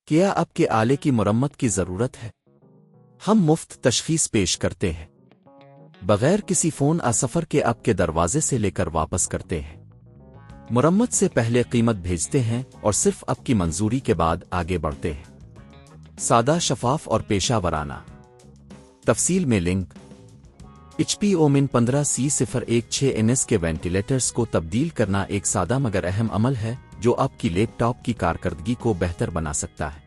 کیا آپ کے آلے کی مرمت کی ضرورت ہے؟ ہم مفت تشخیص پیش کرتے ہیں بغیر کسی فون سفر کے آپ کے دروازے سے لے کر واپس کرتے ہیں۔ مرمت سے پہلے قیمت بھیجتے ہیں اور صرف آپ کی منظوری کے بعد آگے بڑھتے ہیں۔ سادہ، شفاف اور پیشہ ورانہ۔ تفصیل میں لنک۔ HP Omen 15C016NS کے وینٹیلیٹرز کو تبدیل کرنا ایک سادہ مگر اہم عمل ہے جو آپ کی لیپ ٹاپ کی کارکردگی کو بہتر بنا سکتا ہے۔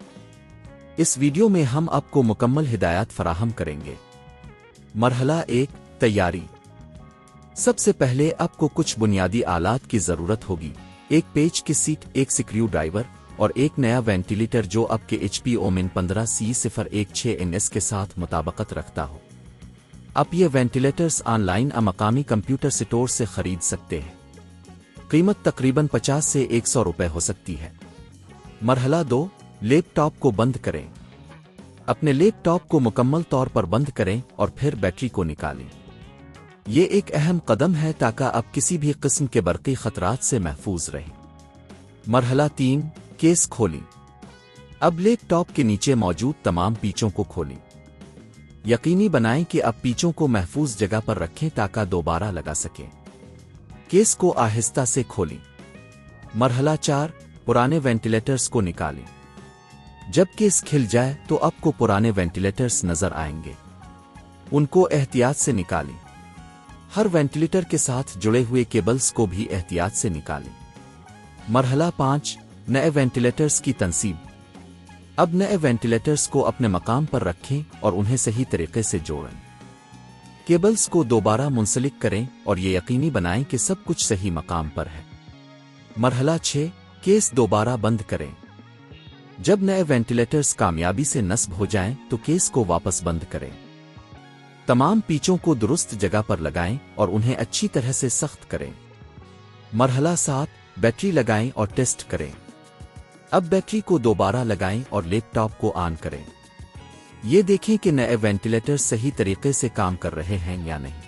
اس ویڈیو میں ہم آپ کو مکمل ہدایات فراہم کریں گے۔ مرحلہ 1، تیاری۔ سب سے پہلے آپ کو کچھ بنیادی آلات کی ضرورت ہوگی۔ ایک پیچ کی سیٹ، ایک سکریو ڈرائیور اور ایک نیا وینٹیلیٹر جو آپ کے HP Omen 15C016NS کے ساتھ مطابقت رکھتا ہو۔ آپ یہ وینٹیلیٹرز آن لائن مقامی کمپیوٹر سٹور سے خرید سکتے ہیں۔ قیمت تقریباً 50 سے 100 روپے ہو سکتی ہے۔ مرحلہ 2، لیپ ٹاپ کو بند کریں۔ اپنے لیپ ٹاپ کو مکمل طور پر بند کریں اور پھر بیٹری کو نکالیں۔ یہ ایک اہم قدم ہے تاکہ آپ کسی بھی قسم کے برقی خطرات سے محفوظ رہیں۔ مرحلہ 3، کیس کھولیں۔ اب لیپ ٹاپ کے نیچے موجود تمام پیچوں کو کھولیں۔ یقینی بنائیں کہ آپ پیچوں کو محفوظ جگہ پر رکھیں تاکہ دوبارہ لگا سکیں۔ کیس کو آہستہ سے کھولیں۔ مرحلہ 4، پرانے وینٹیلیٹرز کو نکالیں۔ جب کیس کھل جائے تو آپ کو پرانے وینٹیلیٹرز نظر آئیں گے۔ ان کو احتیاط سے نکالیں۔ ہر وینٹیلیٹر کے ساتھ جڑے ہوئے کیبلز کو بھی احتیاط سے نکالیں۔ مرحلہ 5، نئے وینٹیلیٹرز کی تنصیب۔ اب نئے وینٹیلیٹرز کو اپنے مقام پر رکھیں اور انہیں صحیح طریقے سے جوڑیں۔ کیبلز کو دوبارہ منسلک کریں اور یہ یقینی بنائیں کہ سب کچھ صحیح مقام پر ہے۔ مرحلہ 6، کیس دوبارہ بند کریں۔ جب نئے وینٹیلیٹرز کامیابی سے نصب ہو جائیں تو کیس کو واپس بند کریں۔ تمام پیچوں کو درست جگہ پر لگائیں اور انہیں اچھی طرح سے سخت کریں۔ مرحلہ 7، بیٹری لگائیں اور ٹیسٹ کریں۔ اب بیٹری کو دوبارہ لگائیں اور لیپ ٹاپ کو آن کریں۔ یہ دیکھیں کہ نئے وینٹیلیٹر صحیح طریقے سے کام کر رہے ہیں یا نہیں۔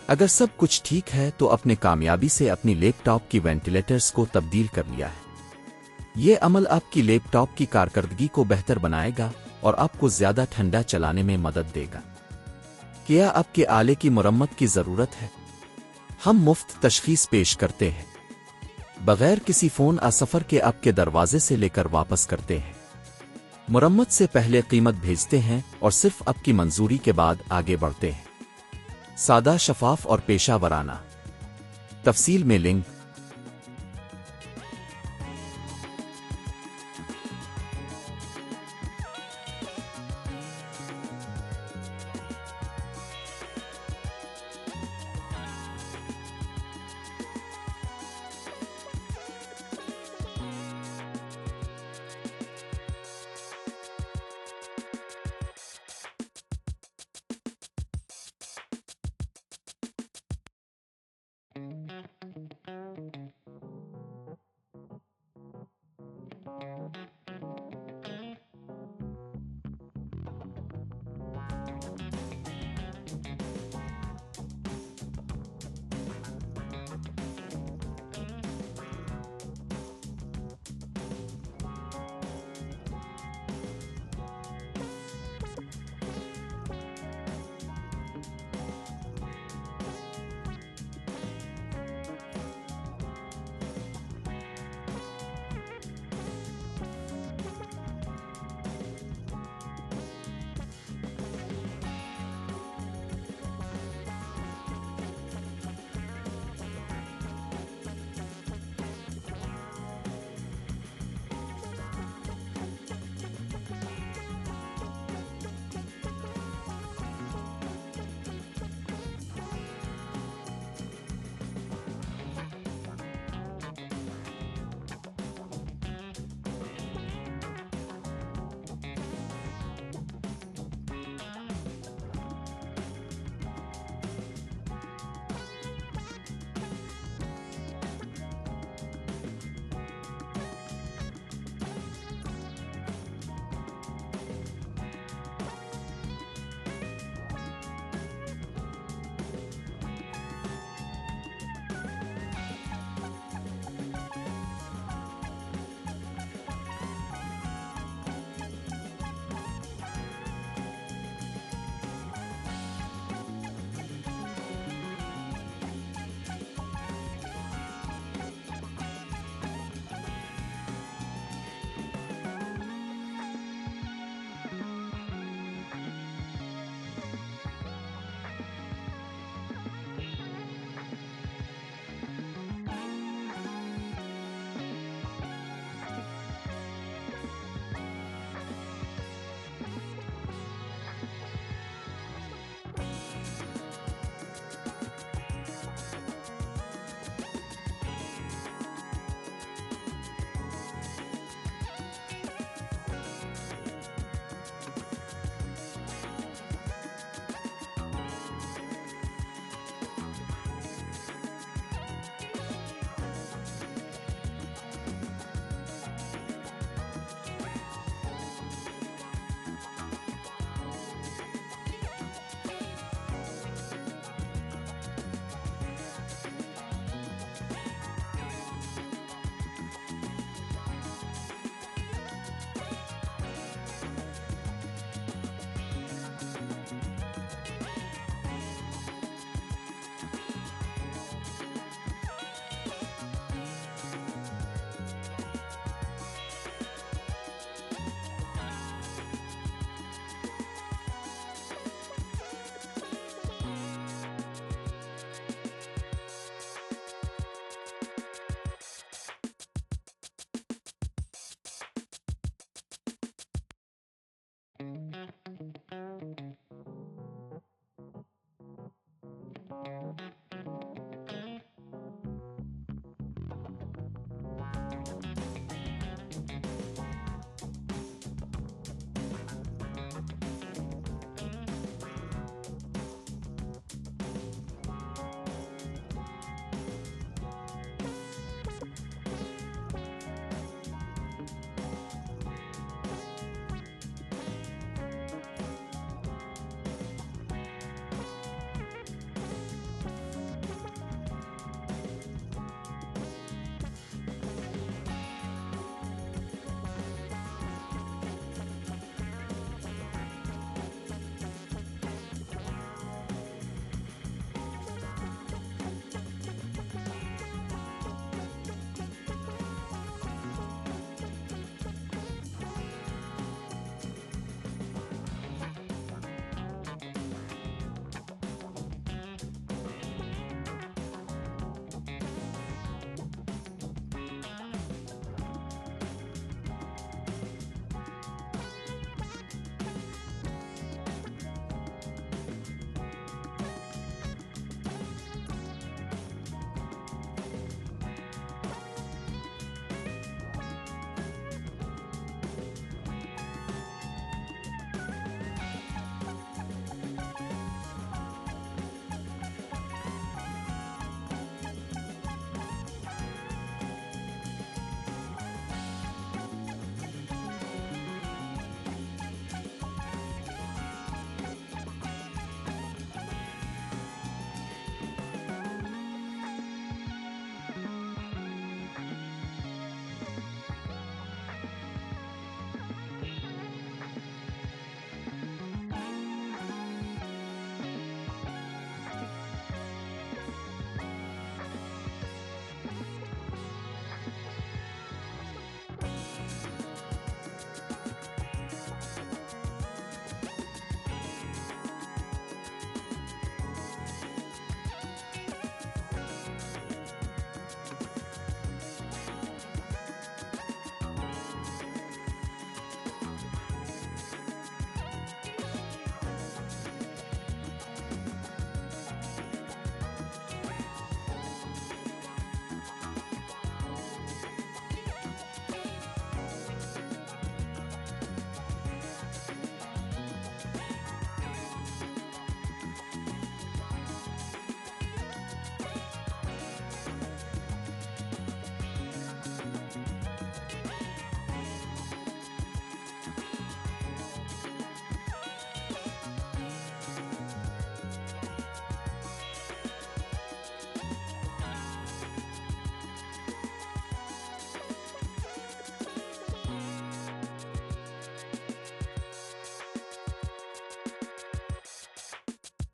اگر سب کچھ ٹھیک ہے تو اپنے کامیابی سے اپنی لیپ ٹاپ کی وینٹیلیٹرز کو تبدیل کر لیا ہے۔ یہ عمل آپ کی لیپ ٹاپ کی کارکردگی کو بہتر بنائے گا اور آپ کو زیادہ ٹھنڈا چلانے میں مدد دے گا۔ کیا آپ کے آلے کی مرمت کی ضرورت ہے؟ ہم مفت تشخیص پیش کرتے ہیں بغیر کسی فون سفر کے آپ کے دروازے سے لے کر واپس کرتے ہیں۔ مرمت سے پہلے قیمت بھیجتے ہیں اور صرف آپ کی منظوری کے بعد آگے بڑھتے ہیں۔ سادہ، شفاف اور پیشہ ورانہ۔ تفصیل میں لنک۔